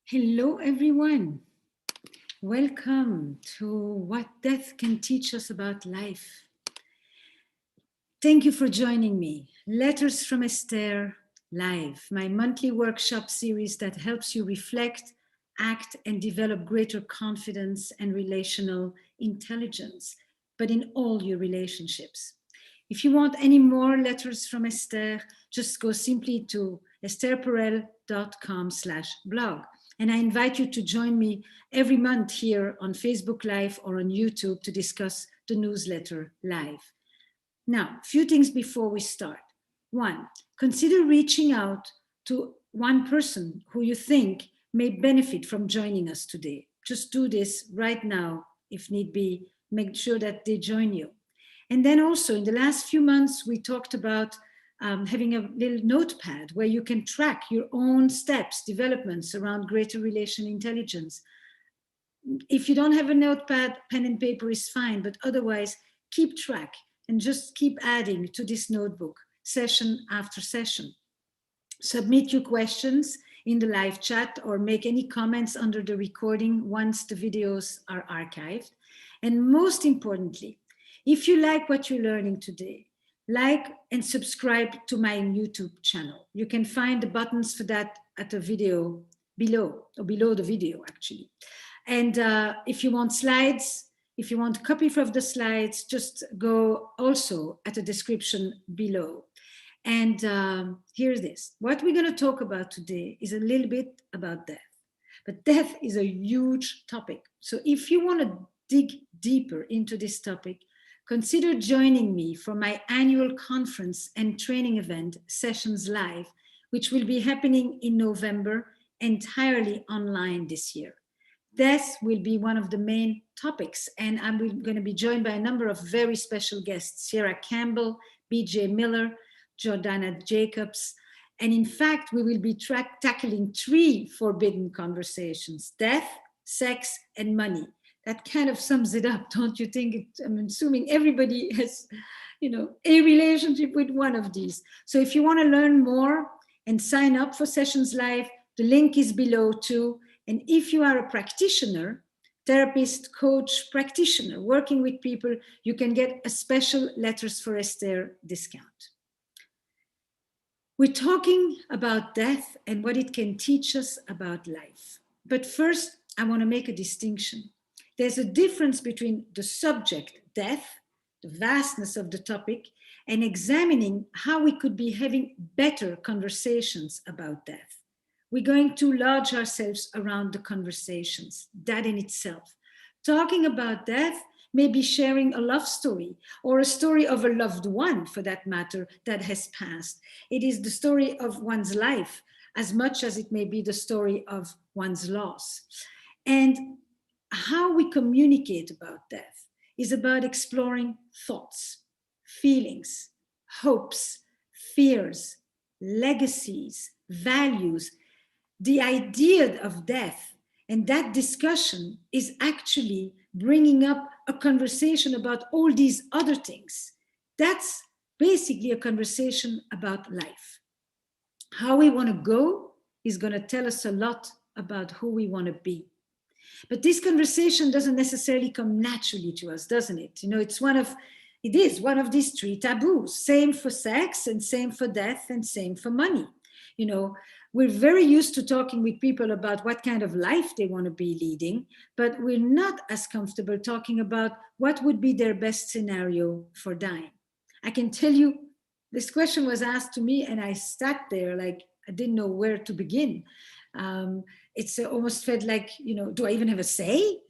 Hello, everyone. Welcome to What Death Can Teach Us About Life. Thank you for joining me. Letters from Esther Live, my monthly workshop series that helps you reflect, act, and develop greater confidence and relational intelligence, but in all your relationships. If you want any more letters from Esther, just go simply to estherperel.com/blog. And I invite you to join me every month here on Facebook Live or on YouTube to discuss the newsletter live. Now, a few things before we start. One, consider reaching out to one person who you think may benefit from joining us today. Just do this right now, if need be. Make sure that they join you. And then also, in the last few months, we talked about having a little notepad where you can track your own steps, developments around greater relational intelligence. If you don't have a notepad, pen and paper is fine, but otherwise, keep track and just keep adding to this notebook, session after session. Submit your questions in the live chat or make any comments under the recording once the videos are archived. And most importantly, if you like what you're learning today, like and subscribe to my YouTube channel. You can find the buttons for that at the video below, or below the video actually. And if you want slides, if you want a copy of the slides, just go also at the description below. And here's this. What we're going to talk about today is a little bit about death. But death is a huge topic. So if you want to dig deeper into this topic, consider joining me for my annual conference and training event, Sessions Live, which will be happening in November, entirely online this year. Death will be one of the main topics, and I'm going to be joined by a number of very special guests, Sierra Campbell, BJ Miller, Jordana Jacobs, and in fact, we will be tackling 3 forbidden conversations: death, sex, and money. That kind of sums it up, don't you think? I'm assuming everybody has, a relationship with one of these. So if you want to learn more and sign up for Sessions Live, the link is below too. And if you are a practitioner, therapist, coach, practitioner, working with people, you can get a special Letters for Esther discount. We're talking about death and what it can teach us about life. But first, I want to make a distinction. There's a difference between the subject, death, the vastness of the topic, and examining how we could be having better conversations about death. We're going to lodge ourselves around the conversations, that in itself. Talking about death may be sharing a love story or a story of a loved one, for that matter, that has passed. It is the story of one's life as much as it may be the story of one's loss. And how we communicate about death is about exploring thoughts, feelings, hopes, fears, legacies, values, the idea of death. And that discussion is actually bringing up a conversation about all these other things. That's basically a conversation about life. How we want to go is going to tell us a lot about who we want to be. But this conversation doesn't necessarily come naturally to us, doesn't it? It is one of these 3 taboos, same for sex and same for death and same for money. We're very used to talking with people about what kind of life they want to be leading, but we're not as comfortable talking about what would be their best scenario for dying. I can tell you, this question was asked to me and I sat there like I didn't know where to begin. It's almost felt like, do I even have a say?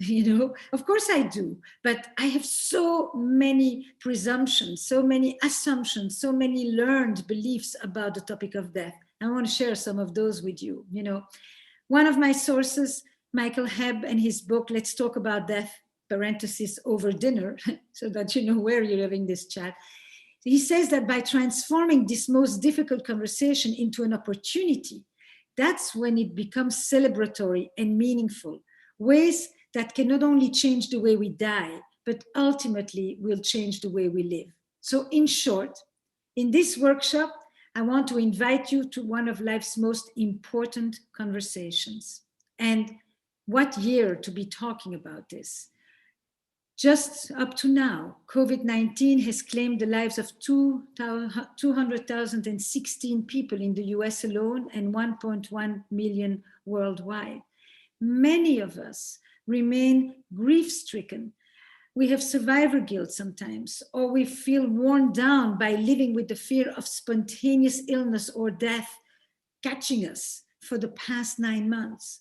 Of course I do, but I have so many presumptions, so many assumptions, so many learned beliefs about the topic of death. I want to share some of those with you. One of my sources, Michael Hebb, and his book, Let's Talk About Death, parenthesis, over dinner, so that you know where you're having this chat. He says that by transforming this most difficult conversation into an opportunity, that's when it becomes celebratory and meaningful, ways that can not only change the way we die, but ultimately will change the way we live. So in short, in this workshop, I want to invite you to one of life's most important conversations. And what year to be talking about this? Just up to now, COVID-19 has claimed the lives of 200,016 people in the US alone and 1.1 million worldwide. Many of us remain grief-stricken. We have survivor guilt sometimes, or we feel worn down by living with the fear of spontaneous illness or death catching us for the past 9 months.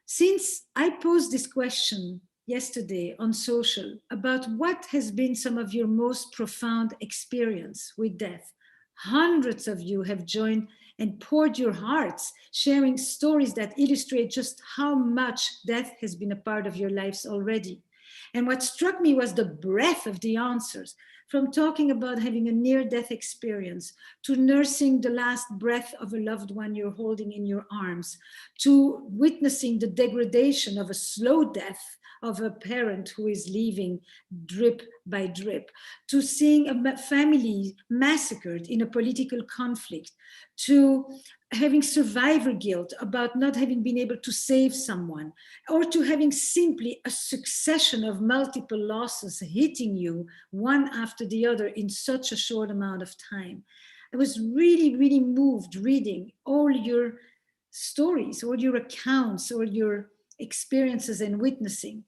Since I posed this question yesterday on social about what has been some of your most profound experience with death, hundreds of you have joined and poured your hearts, sharing stories that illustrate just how much death has been a part of your lives already. And what struck me was the breadth of the answers, from talking about having a near-death experience, to nursing the last breath of a loved one you're holding in your arms, to witnessing the degradation of a slow death of a parent who is leaving drip by drip, to seeing a family massacred in a political conflict, to having survivor guilt about not having been able to save someone, or to having simply a succession of multiple losses hitting you one after the other in such a short amount of time. I was really, really moved reading all your stories, all your accounts, all your experiences and witnessing.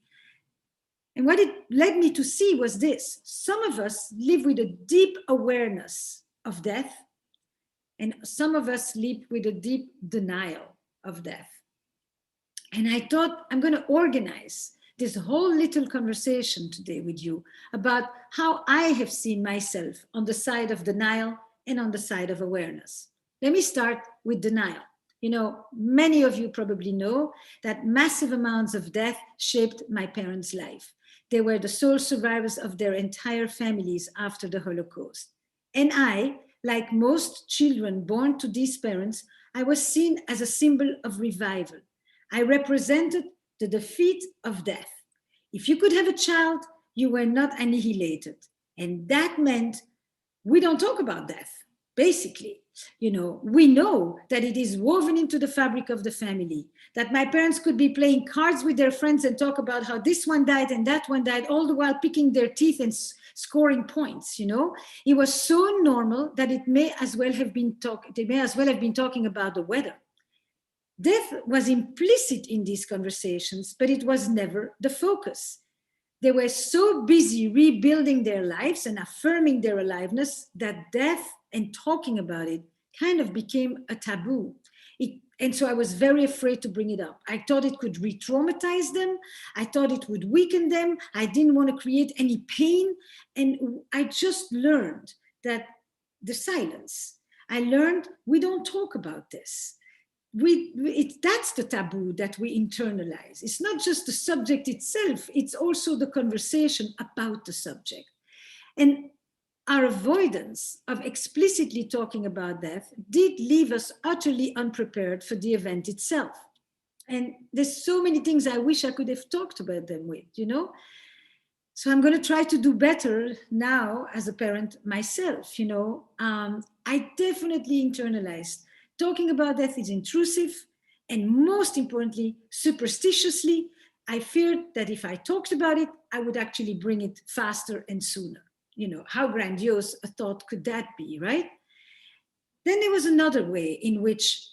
And what it led me to see was this: some of us live with a deep awareness of death, and some of us live with a deep denial of death. And I thought I'm going to organize this whole little conversation today with you about how I have seen myself on the side of denial and on the side of awareness. Let me start with denial. You know, many of you probably know that massive amounts of death shaped my parents' life. They were the sole survivors of their entire families after the Holocaust. And I, like most children born to these parents, I was seen as a symbol of revival. I represented the defeat of death. If you could have a child, you were not annihilated. And that meant we don't talk about death, basically. You know, we know that it is woven into the fabric of the family, that my parents could be playing cards with their friends and talk about how this one died and that one died, all the while picking their teeth and scoring points. You know, it was so normal that they may as well have been talking about the weather. Death was implicit in these conversations, but it was never the focus. They were so busy rebuilding their lives and affirming their aliveness that death and talking about it kind of became a taboo. And so I was very afraid to bring it up. I thought it could re-traumatize them. I thought it would weaken them. I didn't want to create any pain. And I just learned that the silence. I learned we don't talk about this. That's the taboo that we internalize. It's not just the subject itself, it's also the conversation about the subject. And our avoidance of explicitly talking about death did leave us utterly unprepared for the event itself. And there's so many things I wish I could have talked about them with, you know? So I'm going to try to do better now as a parent myself, you know? I definitely internalized talking about death is intrusive, and most importantly, superstitiously, I feared that if I talked about it, I would actually bring it faster and sooner. You know, how grandiose a thought could that be, right? Then there was another way in which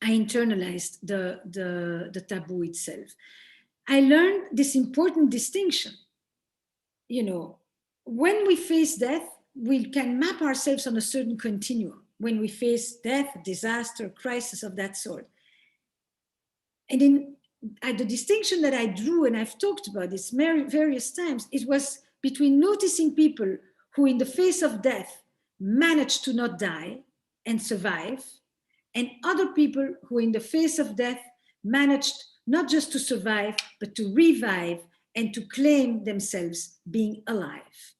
I internalized the taboo itself. I learned this important distinction. You know, when we face death, we can map ourselves on a certain continuum. When we face death, disaster, crisis of that sort. And in the distinction that I drew, and I've talked about this various times, it was between noticing people who in the face of death managed to not die and survive, and other people who in the face of death managed not just to survive, but to revive and to claim themselves being alive.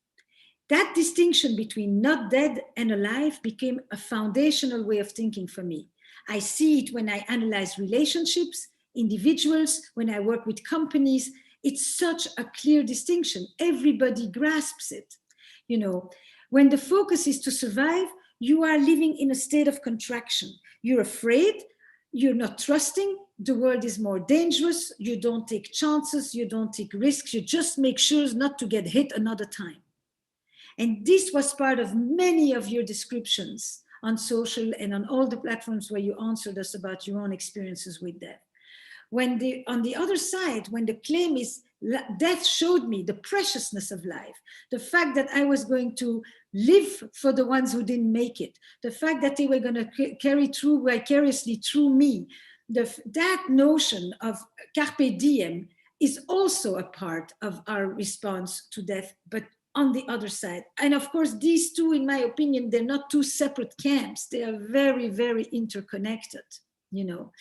That distinction between not dead and alive became a foundational way of thinking for me. I see it when I analyze relationships, individuals, when I work with companies. It's such a clear distinction. Everybody grasps it. You know, when the focus is to survive, you are living in a state of contraction. You're afraid, you're not trusting, the world is more dangerous, you don't take chances, you don't take risks, you just make sure not to get hit another time. And this was part of many of your descriptions on social and on all the platforms where you answered us about your own experiences with death. On the other side, when the claim is death showed me the preciousness of life, the fact that I was going to live for the ones who didn't make it, the fact that they were going to carry through vicariously through me, that notion of carpe diem is also a part of our response to death, but on the other side. And of course, these two, in my opinion, they're not two separate camps. They are very, very interconnected, you know.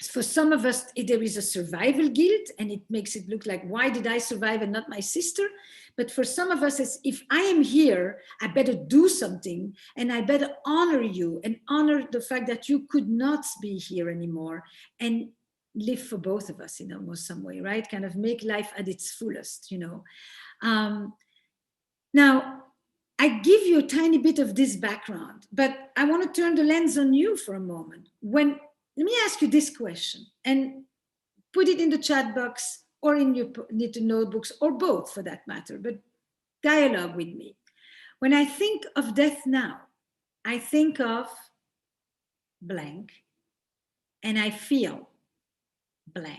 For some of us, there is a survival guilt, and it makes it look like, why did I survive and not my sister? But for some of us, it's, if I am here, I better do something, and I better honor you and honor the fact that you could not be here anymore, and live for both of us in almost some way, right? Kind of make life at its fullest, you know. Now, I give you a tiny bit of this background, but I want to turn the lens on you for a moment. Let me ask you this question, and put it in the chat box or in your little notebooks, or both for that matter, but dialogue with me. When I think of death now, I think of blank, and I feel blank.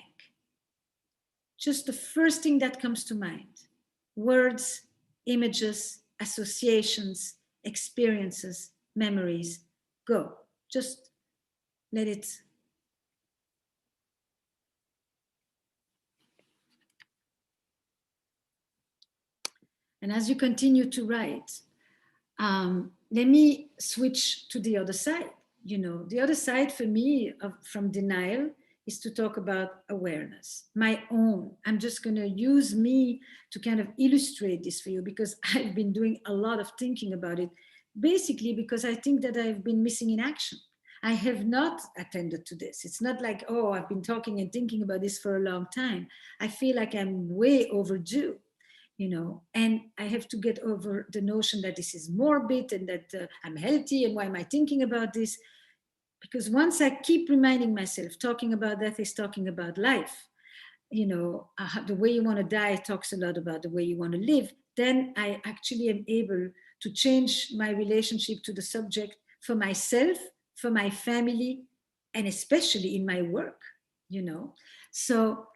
Just the first thing that comes to mind: words, images, associations, experiences, memories. Go. Just let it. And as you continue to write, let me switch to the other side. You know, the other side for me from denial is to talk about awareness, my own. I'm just going to use me to kind of illustrate this for you, because I've been doing a lot of thinking about it, basically because I think that I've been missing in action. I have not attended to this. It's not like, oh, I've been talking and thinking about this for a long time. I feel like I'm way overdue, you know, and I have to get over the notion that this is morbid and that I'm healthy, and why am I thinking about this? Because once I keep reminding myself, talking about death is talking about life, you know, the way you want to die talks a lot about the way you want to live, then I actually am able to change my relationship to the subject for myself, for my family, and especially in my work, you know. So,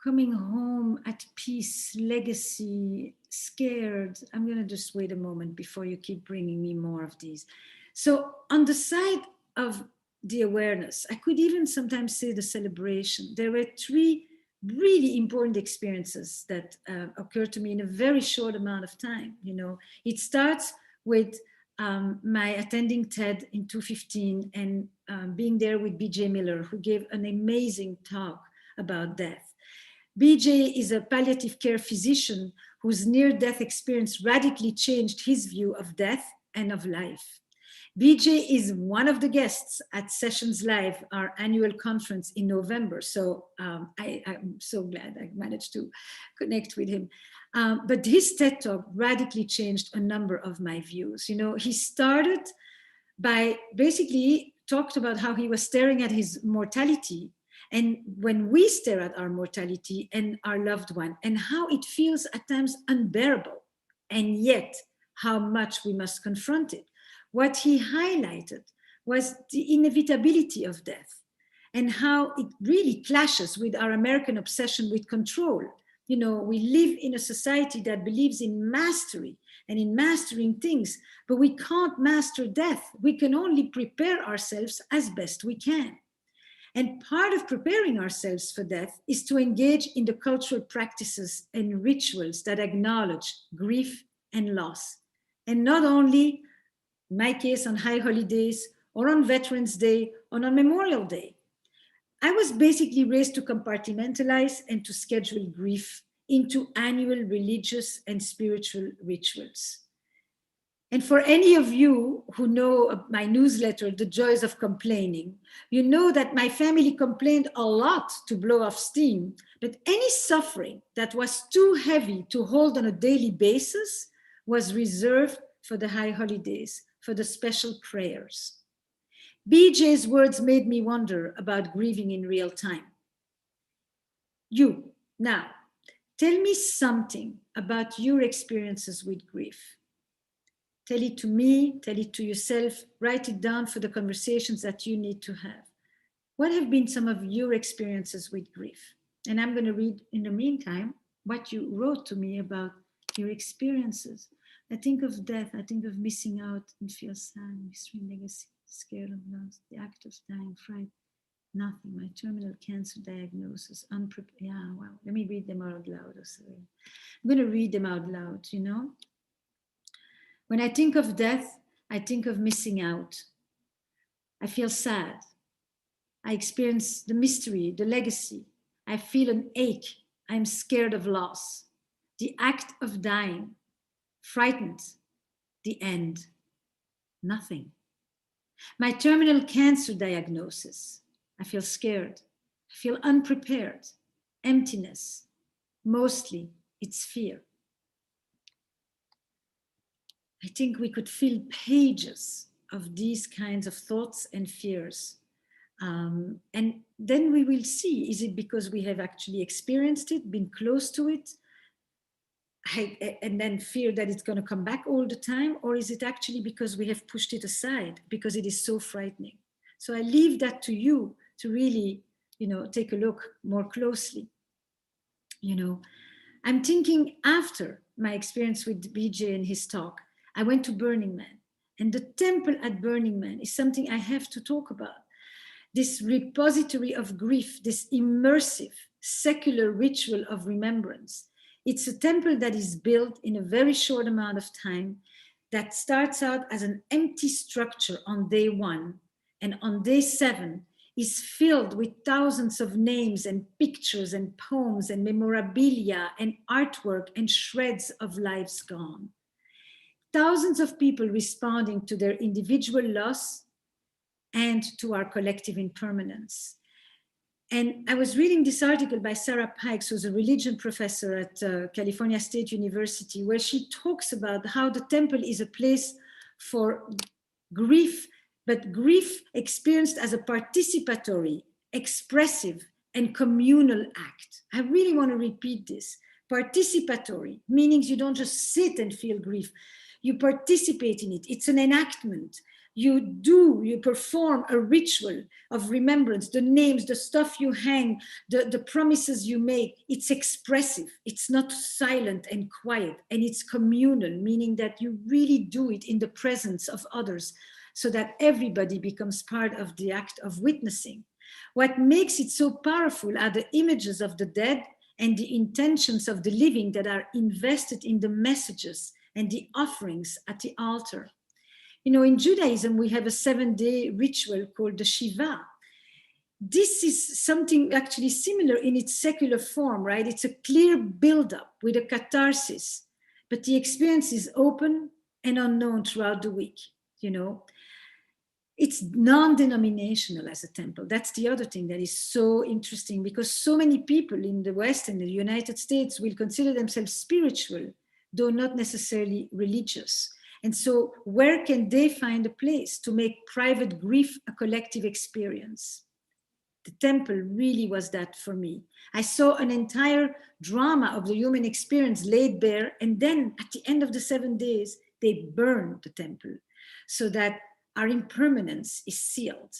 coming home at peace, legacy, scared. I'm going to just wait a moment before you keep bringing me more of these. So on the side of the awareness, I could even sometimes say the celebration. There were three really important experiences that occurred to me in a very short amount of time. You know, it starts with my attending TED in 2015 and being there with BJ Miller, who gave an amazing talk about death. BJ is a palliative care physician whose near-death experience radically changed his view of death and of life. BJ is one of the guests at Sessions Live, our annual conference in November. So I'm so glad I managed to connect with him. But his TED Talk radically changed a number of my views. You know, he started by basically talked about how he was staring at his mortality, and when we stare at our mortality and our loved one, and how it feels at times unbearable, and yet how much we must confront it. What he highlighted was the inevitability of death and how it really clashes with our American obsession with control. You know, we live in a society that believes in mastery and in mastering things, but we can't master death. We can only prepare ourselves as best we can. And part of preparing ourselves for death is to engage in the cultural practices and rituals that acknowledge grief and loss. And not only, in my case, on high holidays or on Veterans Day or on Memorial Day. I was basically raised to compartmentalize and to schedule grief into annual religious and spiritual rituals. And for any of you who know my newsletter, The Joys of Complaining, you know that my family complained a lot to blow off steam, but any suffering that was too heavy to hold on a daily basis was reserved for the high holidays, for the special prayers. BJ's words made me wonder about grieving in real time. You, now, tell me something about your experiences with grief. Tell it to me, tell it to yourself, write it down for the conversations that you need to have. What have been some of your experiences with grief? And I'm going to read in the meantime what you wrote to me about your experiences. I think of death, I think of missing out and feel sad, extreme legacy, scared of loss, the act of dying, fright, nothing, my terminal cancer diagnosis, unprepared. Yeah, wow. Let me read them out loud. I'm going to read them out loud, you know. When I think of death, I think of missing out. I feel sad. I experience the mystery, the legacy. I feel an ache. I'm scared of loss. The act of dying. Frightened. The end. Nothing. My terminal cancer diagnosis. I feel scared. I feel unprepared. Emptiness. Mostly, it's fear. I think we could fill pages of these kinds of thoughts and fears. And then we will see, is it because we have actually experienced it, been close to it, and then fear that it's going to come back all the time? Or is it actually because we have pushed it aside because it is so frightening? So I leave that to you to really, take a look more closely. I'm thinking after my experience with BJ and his talk, I went to Burning Man, and the temple at Burning Man is something I have to talk about. This repository of grief, this immersive secular ritual of remembrance. It's a temple that is built in a very short amount of time, that starts out as an empty structure on day 1, and on day 7 is filled with thousands of names and pictures and poems and memorabilia and artwork and shreds of lives gone. Thousands of people responding to their individual loss and to our collective impermanence. And I was reading this article by Sarah Pikes, who's a religion professor at California State University, where she talks about how the temple is a place for grief, but grief experienced as a participatory, expressive, and communal act. I really want to repeat this. Participatory, meaning you don't just sit and feel grief. You participate in it. It's an enactment. You perform a ritual of remembrance, the names, the stuff you hang, the promises you make. It's expressive. It's not silent and quiet. And it's communal, meaning that you really do it in the presence of others so that everybody becomes part of the act of witnessing. What makes it so powerful are the images of the dead and the intentions of the living that are invested in the messages and the offerings at the altar. In Judaism, we have a 7-day ritual called the Shiva. This is something actually similar in its secular form, right? It's a clear buildup with a catharsis, but the experience is open and unknown throughout the week, It's non-denominational as a temple. That's the other thing that is so interesting, because so many people in the West and the United States will consider themselves spiritual, though not necessarily religious. And so where can they find a place to make private grief a collective experience? The temple really was that for me. I saw an entire drama of the human experience laid bare, and then at the end of the 7 days, they burned the temple so that our impermanence is sealed,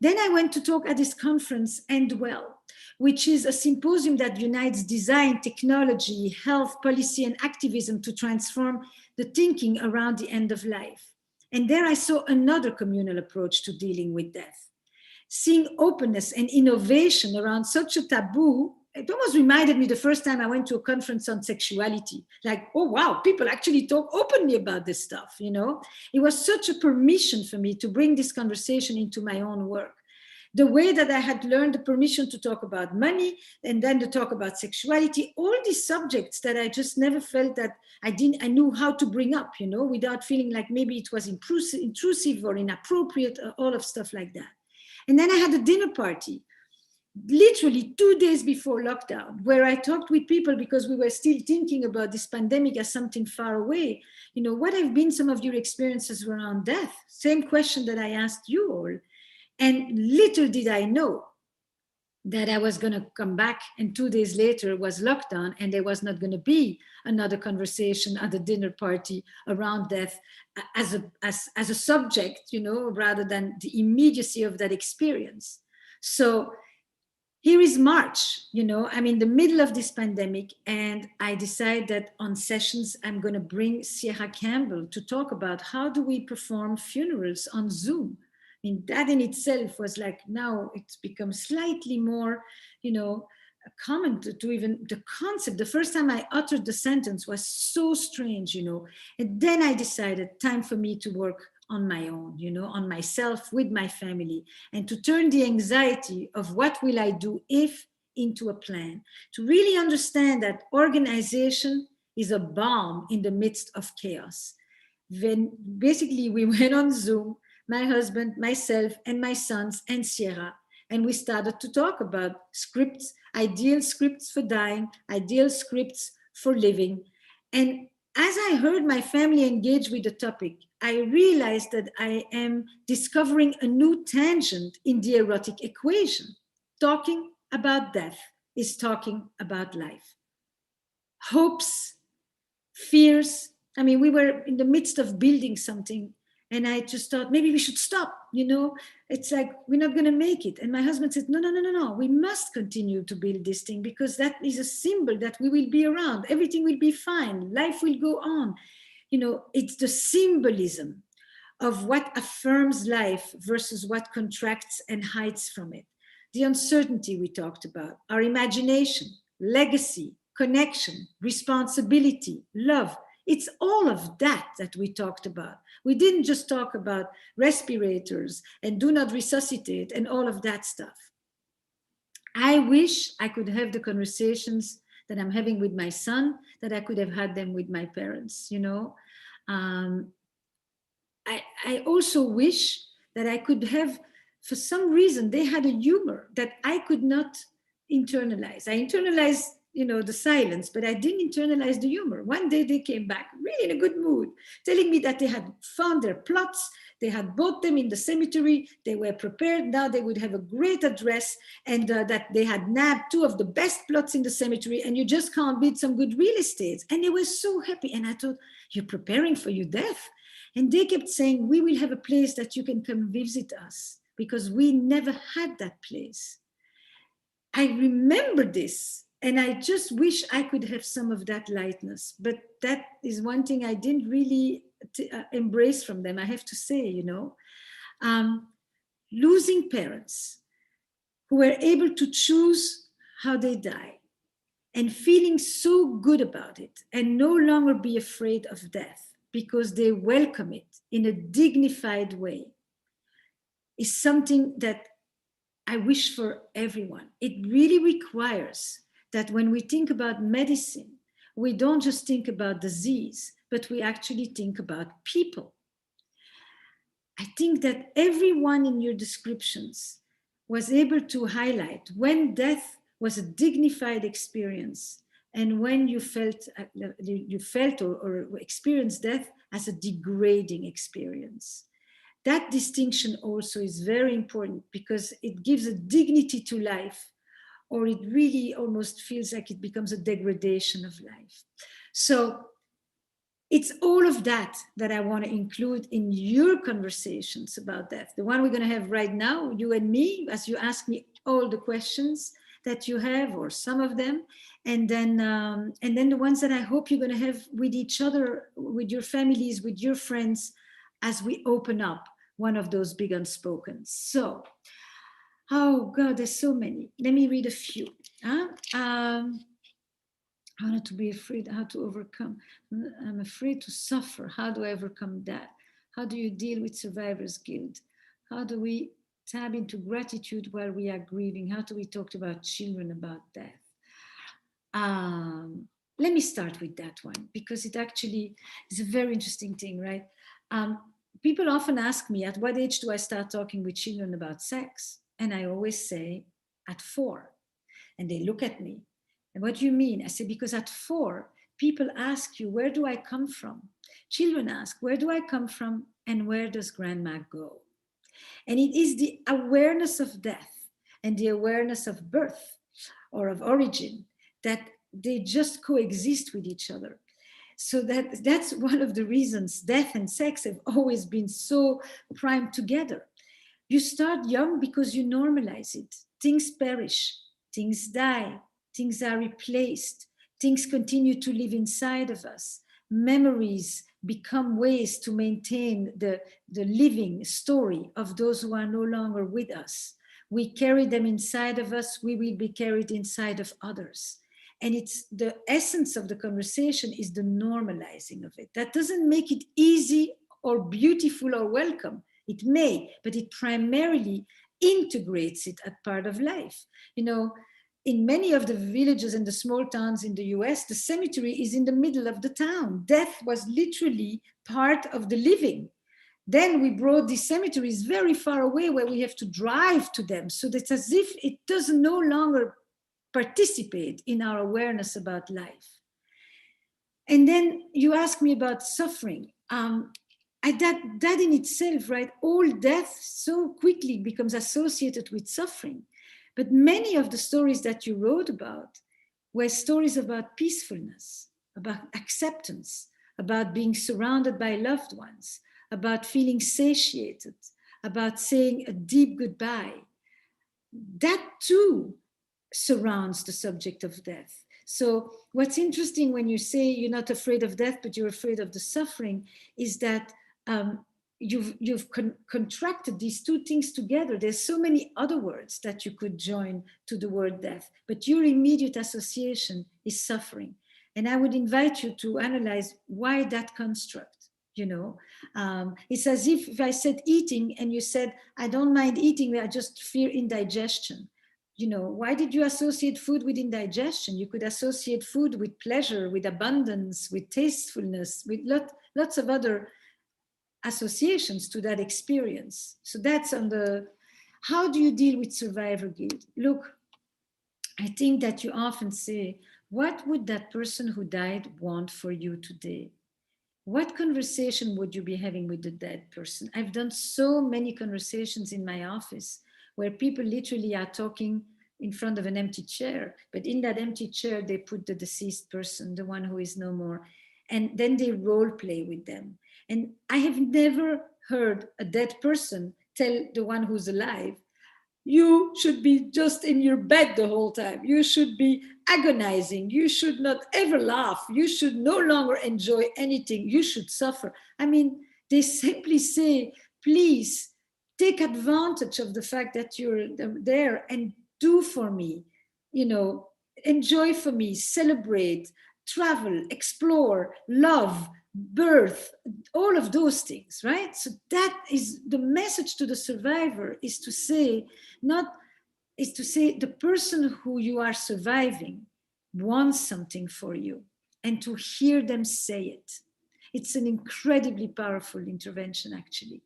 Then I went to talk at this conference, End Well, which is a symposium that unites design, technology, health, policy, and activism to transform the thinking around the end of life. And there I saw another communal approach to dealing with death. Seeing openness and innovation around such a taboo, it almost reminded me the first time I went to a conference on sexuality. Like, oh wow, people actually talk openly about this stuff, It was such a permission for me to bring this conversation into my own work. The way that I had learned the permission to talk about money and then to talk about sexuality, all these subjects that I just never felt that I knew how to bring up, without feeling like maybe it was intrusive or inappropriate, all of stuff like that. And then I had a dinner party literally 2 days before lockdown, where I talked with people because we were still thinking about this pandemic as something far away. What have been some of your experiences around death? Same question that I asked you all. And little did I know that I was going to come back, and 2 days later was lockdown, and there was not going to be another conversation at the dinner party around death as a subject, rather than the immediacy of that experience. So here is March, I'm in the middle of this pandemic, and I decide that on sessions, I'm going to bring Sierra Campbell to talk about how do we perform funerals on Zoom. I mean, that in itself was like, now it's become slightly more, common to even the concept. The first time I uttered the sentence was so strange, and then I decided time for me to work on my own, on myself, with my family, and to turn the anxiety of what will I do if into a plan, to really understand that organization is a balm in the midst of chaos. When basically we went on Zoom, my husband, myself, and my sons, and Sierra, and we started to talk about scripts, ideal scripts for dying, ideal scripts for living. And as I heard my family engage with the topic, I realized that I am discovering a new tangent in the erotic equation. Talking about death is talking about life. Hopes, fears. I mean, we were in the midst of building something, and I just thought maybe we should stop. It's like we're not going to make it. And my husband said, no, no, no, no, no. We must continue to build this thing because that is a symbol that we will be around. Everything will be fine. Life will go on. It's the symbolism of what affirms life versus what contracts and hides from it. The uncertainty we talked about, our imagination, legacy, connection, responsibility, love. It's all of that that we talked about. We didn't just talk about respirators and do not resuscitate and all of that stuff. I wish I could have the conversations that I'm having with my son, that I could have had them with my parents, I also wish that I could have, for some reason, they had a humor that I could not internalize. I internalized, the silence, but I didn't internalize the humor. One day they came back really in a good mood, telling me that they had found their plots, they had bought them in the cemetery, they were prepared, now they would have a great address, and that they had nabbed 2 of the best plots in the cemetery, and you just can't beat some good real estate. And they were so happy. And I thought, you're preparing for your death? And they kept saying, we will have a place that you can come visit us, because we never had that place. I remember this, and I just wish I could have some of that lightness. But that is one thing I didn't really embrace from them, I have to say, losing parents who were able to choose how they die and feeling so good about it and no longer be afraid of death because they welcome it in a dignified way is something that I wish for everyone. It really requires that when we think about medicine, we don't just think about disease, but we actually think about people. I think that everyone in your descriptions was able to highlight when death was a dignified experience and when you felt or experienced death as a degrading experience. That distinction also is very important because it gives a dignity to life, or it really almost feels like it becomes a degradation of life. So it's all of that that I want to include in your conversations about death. The one we're going to have right now, you and me, as you ask me all the questions that you have, or some of them, and then the ones that I hope you're going to have with each other, with your families, with your friends, as we open up one of those big unspoken. So, oh God, there's so many. Let me read a few. How not to be afraid, how to overcome. I'm afraid to suffer. How do I overcome that? How do you deal with survivor's guilt? How do we tap into gratitude while we are grieving? How do we talk about children about death? Let me start with that one because it actually is a very interesting thing, right? People often ask me, at what age do I start talking with children about sex? And I always say, At 4. And they look at me. And what do you mean? I say, because at 4, people ask you, where do I come from? Children ask, where do I come from? And where does grandma go? And it is the awareness of death and the awareness of birth or of origin that they just coexist with each other. So that's one of the reasons death and sex have always been so primed together. You start young because you normalize it. Things perish, things die, things are replaced, things continue to live inside of us. Memories become ways to maintain the living story of those who are no longer with us. We carry them inside of us, we will be carried inside of others. And it's the essence of the conversation is the normalizing of it. That doesn't make it easy or beautiful or welcome. It may, but it primarily integrates it as part of life. You know, in many of the villages and the small towns in the US, the cemetery is in the middle of the town. Death was literally part of the living. Then we brought these cemeteries very far away where we have to drive to them. So that's as if it does no longer participate in our awareness about life. And then you ask me about suffering. That in itself, right? All death so quickly becomes associated with suffering. But many of the stories that you wrote about were stories about peacefulness, about acceptance, about being surrounded by loved ones, about feeling satiated, about saying a deep goodbye. That too surrounds the subject of death. So what's interesting when you say you're not afraid of death, but you're afraid of the suffering, is that you've contracted these two things together. There's so many other words that you could join to the word death, but your immediate association is suffering. And I would invite you to analyze why that construct. It's as if I said eating and you said, I don't mind eating, I just fear indigestion. Why did you associate food with indigestion? You could associate food with pleasure, with abundance, with tastefulness, with lots of other associations to that experience. So that's on the, how do you deal with survivor guilt? Look, I think that you often say, what would that person who died want for you today? What conversation would you be having with the dead person? I've done so many conversations in my office where people literally are talking in front of an empty chair, but in that empty chair, they put the deceased person, the one who is no more, and then they role play with them. And I have never heard a dead person tell the one who's alive, you should be just in your bed the whole time. You should be agonizing. You should not ever laugh. You should no longer enjoy anything. You should suffer. I mean, they simply say, please take advantage of the fact that you're there and do for me, enjoy for me, celebrate, travel, explore, love, birth, all of those things, right? So that is the message to the survivor, is to say, the person who you are surviving wants something for you, and to hear them say it. It's an incredibly powerful intervention, actually.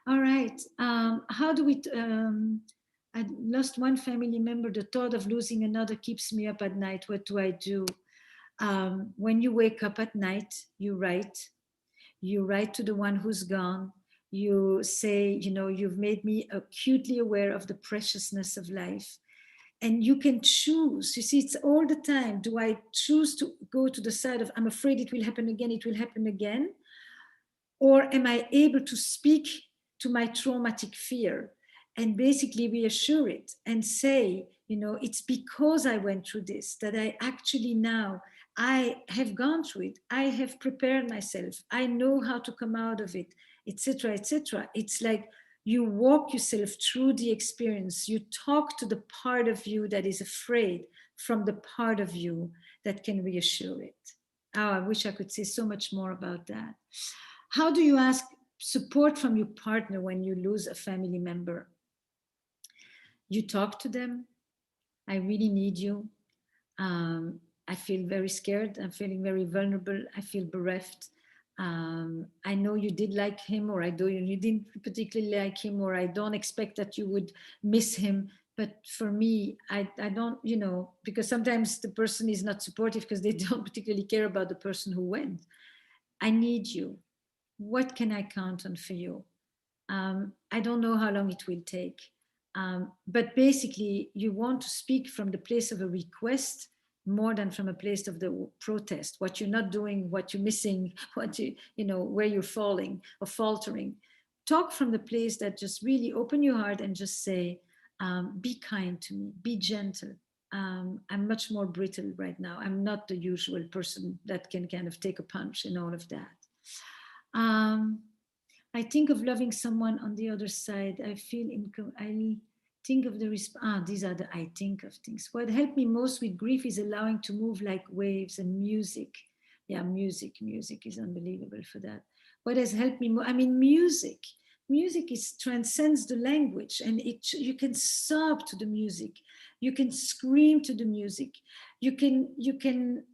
All right. How do we, I lost one family member. The thought of losing another keeps me up at night. What do I do? When you wake up at night, you write to the one who's gone. You say, you've made me acutely aware of the preciousness of life. And you can choose. You see, it's all the time. Do I choose to go to the side of, I'm afraid it will happen again? Or am I able to speak to my traumatic fear and basically reassure it and say, it's because I went through this that I actually now, I have gone through it. I have prepared myself. I know how to come out of it, etc., etc. It's like you walk yourself through the experience. You talk to the part of you that is afraid from the part of you that can reassure it. Oh, I wish I could say so much more about that. How do you ask support from your partner when you lose a family member? You talk to them. I really need you. I feel very scared. I'm feeling very vulnerable. I feel bereft. I know you did like him, or I know you didn't particularly like him, or I don't expect that you would miss him, But for me, I don't, because sometimes the person is not supportive because they don't particularly care about the person who went. I need you. What can I count on for you? I don't know how long it will take. But basically, you want to speak from the place of a request more than from a place of the protest. What you're not doing, what you're missing, where you're falling or faltering. Talk from the place that just really open your heart and just say, be kind to me, be gentle. I'm much more brittle right now. I'm not the usual person that can kind of take a punch and all of that. I think of loving someone on the other side. I think of these are the I think of things. What helped me most with grief is allowing to move like waves and music. Yeah, music is unbelievable for that. What has helped me music is transcends the language, and you can sob to the music, you can scream to the music, you can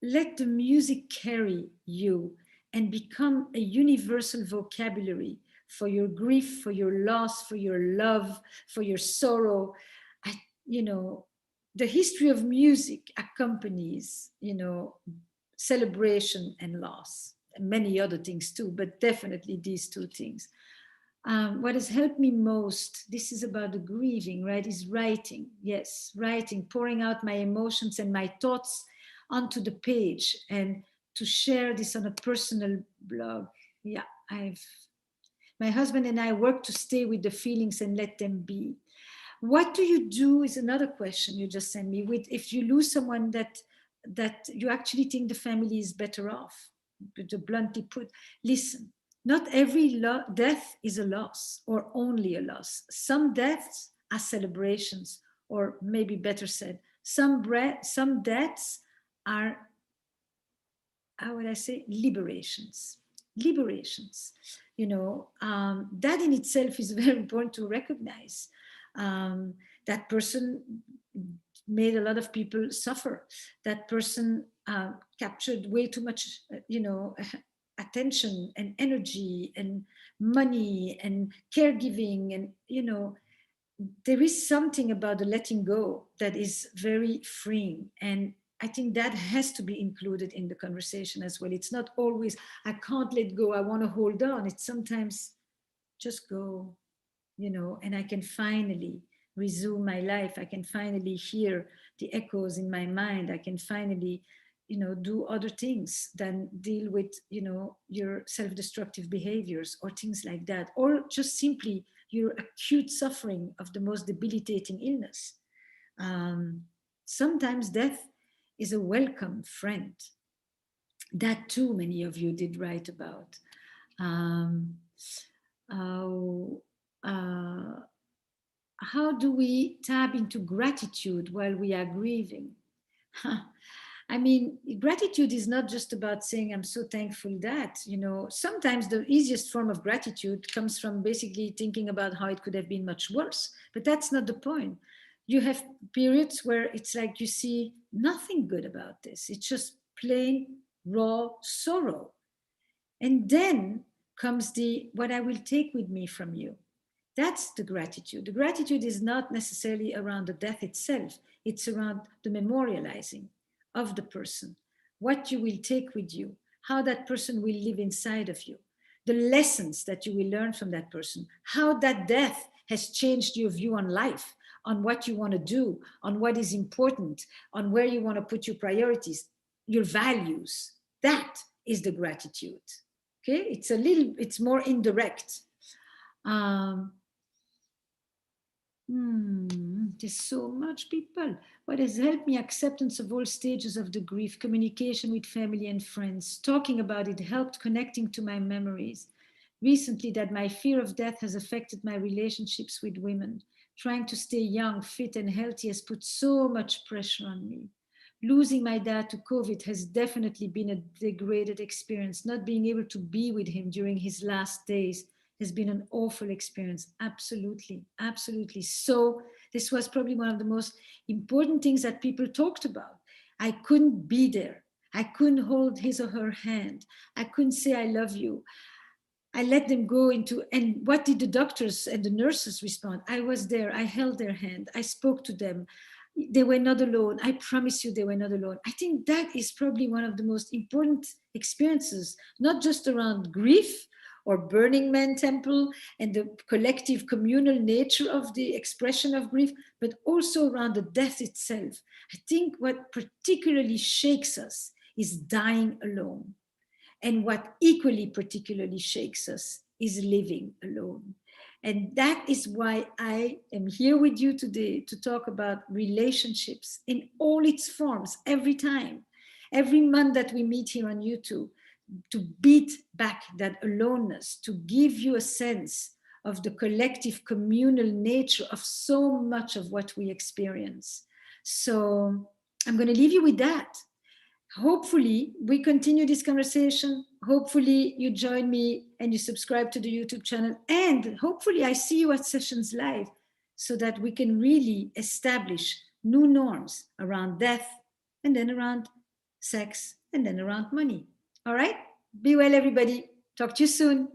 let the music carry you and become a universal vocabulary for your grief, for your loss, for your love, for your sorrow. I, the history of music accompanies, celebration and loss, and many other things too, but definitely these two things. What has helped me most, this is about the grieving, right, is writing. Yes, writing, pouring out my emotions and my thoughts onto the page, and to share this on a personal blog. Yeah, my husband and I work to stay with the feelings and let them be. What do you do is another question you just sent me. With if you lose someone that you actually think the family is better off, to bluntly put, listen, not every death is a loss or only a loss. Some deaths are celebrations, or maybe better said, some deaths are, how would I say, liberations. Liberations. That in itself is very important to recognize. That person made a lot of people suffer. That person captured way too much, attention and energy and money and caregiving, and there is something about the letting go that is very freeing, and I think that has to be included in the conversation as well. It's not always I can't let go, I want to hold on. It's sometimes just go, and I can finally resume my life. I can finally hear the echoes in my mind. I can finally do other things than deal with your self-destructive behaviors or things like that, or just simply your acute suffering of the most debilitating illness. Sometimes death is a welcome friend. That too many of you did write about. um, uh, uh, how do we tap into gratitude while we are grieving? I mean, gratitude is not just about saying, I'm so thankful that, sometimes the easiest form of gratitude comes from basically thinking about how it could have been much worse. But that's not the point. You have periods where it's like you see nothing good about this, it's just plain raw sorrow. And then comes the what I will take with me from you. That's the gratitude. The gratitude is not necessarily around the death itself, it's around the memorializing of the person, what you will take with you, how that person will live inside of you, the lessons that you will learn from that person, how that death has changed your view on life, on what you want to do, on what is important, on where you want to put your priorities, your values. That is the gratitude. Okay, it's more indirect. um, there's so much, people. What has helped me? Acceptance of all stages of the grief, communication with family and friends, talking about it helped connecting to my memories. Recently, that my fear of death has affected my relationships with women. Trying to stay young, fit, and healthy has put so much pressure on me. Losing my dad to COVID has definitely been a degraded experience. Not being able to be with him during his last days has been an awful experience. Absolutely, absolutely. So, this was probably one of the most important things that people talked about. I couldn't be there. I couldn't hold his or her hand. I couldn't say, I love you. I let them go into, and what did the doctors and the nurses respond? I was there, I held their hand, I spoke to them. They were not alone. I promise you, they were not alone. I think that is probably one of the most important experiences, not just around grief or Burning Man Temple and the collective communal nature of the expression of grief, but also around the death itself. I think what particularly shakes us is dying alone. And what equally particularly shakes us is living alone. And that is why I am here with you today to talk about relationships in all its forms, every time, every month that we meet here on YouTube, to beat back that aloneness, to give you a sense of the collective communal nature of so much of what we experience. So I'm going to leave you with that. Hopefully, we continue this conversation. Hopefully, you join me and you subscribe to the YouTube channel. And hopefully, I see you at sessions live so that we can really establish new norms around death and then around sex and then around money. All right? Be well, everybody. Talk to you soon.